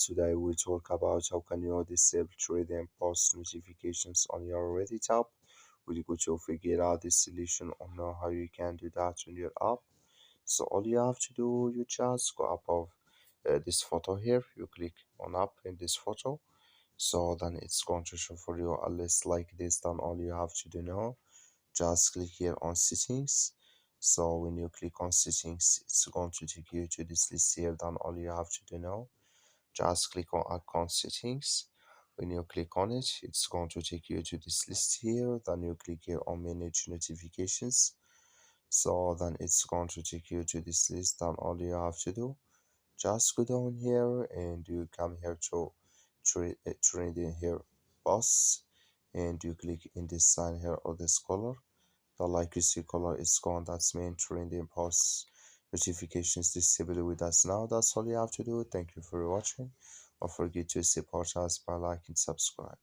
Today we talk about how can you disable trading post notifications on your Reddit app. We're going to figure out the solution on how you can do that on your app. So all you have to do, you just go above this photo here. You click on app in this photo. So then it's going to show for you a list like this. Then all you have to do now, just click here on settings. So when you click on settings, it's going to take you to this list here. Then all you have to do now, just click on account settings. When you click on it, it's going to take you to this list here. Then you click here on manage notifications. So then it's going to take you to this list. Then all you have to do, just go down here and you come here to trending here boss, and you click in this sign here or this color. The like you see color is gone. That's main trending posts notifications disable with us now. That's all you have to do. Thank you for watching. Don't forget to support us by liking, subscribe.